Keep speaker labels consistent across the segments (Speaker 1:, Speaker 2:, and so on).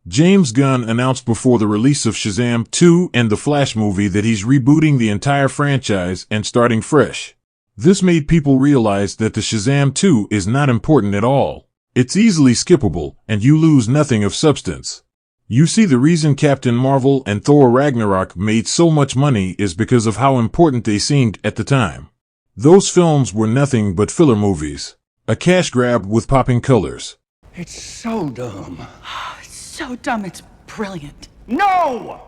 Speaker 1: James Gunn announced before the release of Shazam 2 and the Flash movie that he's rebooting the entire franchise and starting fresh. This made people realize that the Shazam 2 is not important at all. It's easily skippable, and you lose nothing of substance. You see, the reason Captain Marvel and Thor Ragnarok made so much money is because of how important they seemed at the time. Those films were nothing but filler movies. A cash grab with popping colors.
Speaker 2: It's so dumb.
Speaker 3: It's so dumb, it's brilliant.
Speaker 2: No!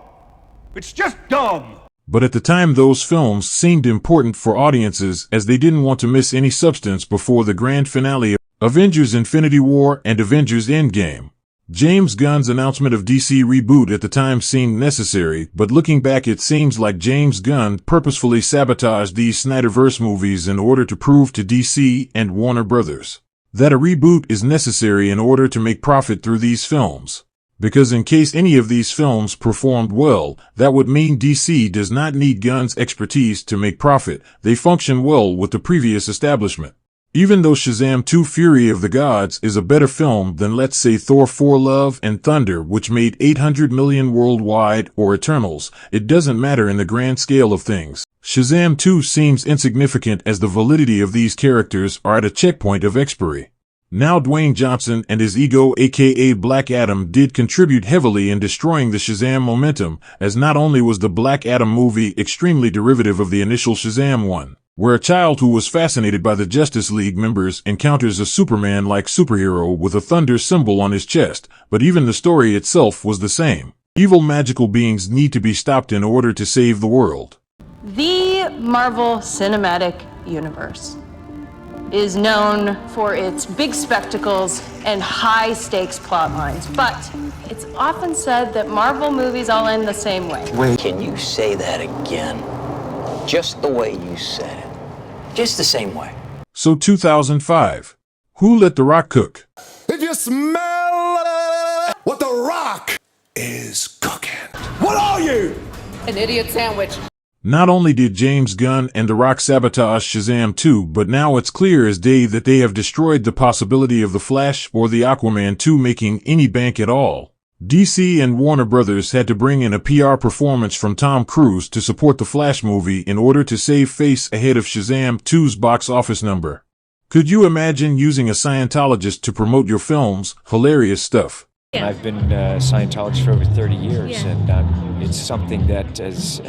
Speaker 2: It's just dumb!
Speaker 1: But at the time, those films seemed important for audiences as they didn't want to miss any substance before the grand finale of Avengers Infinity War and Avengers Endgame. James Gunn's announcement of DC reboot at the time seemed necessary, but looking back it seems like James Gunn purposefully sabotaged these Snyderverse movies in order to prove to DC and Warner Brothers that a reboot is necessary in order to make profit through these films. Because in case any of these films performed well, that would mean DC does not need Gunn's expertise to make profit. They function well with the previous establishment. Even though Shazam 2 Fury of the Gods is a better film than, let's say, Thor 4 Love and Thunder, which made $800 million worldwide, or Eternals, it doesn't matter in the grand scale of things. Shazam 2 seems insignificant as the validity of these characters are at a checkpoint of expiry. Now Dwayne Johnson and his ego, aka Black Adam, did contribute heavily in destroying the Shazam momentum, as not only was the Black Adam movie extremely derivative of the initial Shazam one, where a child who was fascinated by the Justice League members encounters a Superman-like superhero with a thunder symbol on his chest, but even the story itself was the same. Evil magical beings need to be stopped in order to save the world.
Speaker 4: The Marvel Cinematic Universe is known for its big spectacles and high-stakes plot lines, but it's often said that Marvel movies all end the same way.
Speaker 5: Wait, can you say that again? Just the way you said it. Just the same way.
Speaker 1: So 2005. Who let The Rock cook?
Speaker 6: If you smell what The Rock is cooking. What are you?
Speaker 3: An idiot sandwich.
Speaker 1: Not only did James Gunn and The Rock sabotage Shazam 2, but now it's clear as day that they have destroyed the possibility of The Flash or The Aquaman 2 making any bank at all. DC and Warner Brothers had to bring in a PR performance from Tom Cruise to support the Flash movie in order to save face ahead of Shazam 2's box office number. Could you imagine using a Scientologist to promote your films? Hilarious stuff.
Speaker 7: Yeah. I've been a Scientologist for over 30 years, and it's something that, as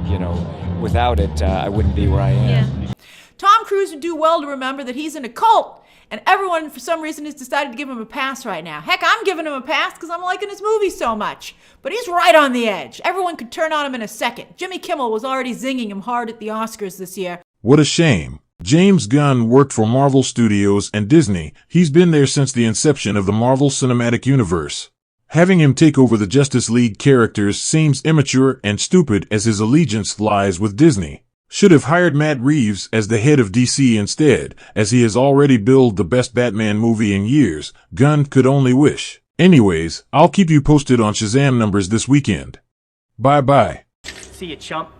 Speaker 7: you know, without it, I wouldn't be where I am.
Speaker 8: Yeah. Tom Cruise would do well to remember that he's in a cult, and everyone, for some reason, has decided to give him a pass right now. Heck, I'm giving him a pass because I'm liking his movie so much. But he's right on the edge. Everyone could turn on him in a second. Jimmy Kimmel was already zinging him hard at the Oscars this year.
Speaker 1: What a shame. James Gunn worked for Marvel Studios and Disney. He's been there since the inception of the Marvel Cinematic Universe. Having him take over the Justice League characters seems immature and stupid, as his allegiance lies with Disney. Should have hired Matt Reeves as the head of DC instead, as he has already billed the best Batman movie in years. Gunn could only wish. Anyways, I'll keep you posted on Shazam numbers this weekend. Bye-bye.
Speaker 9: See you, chump.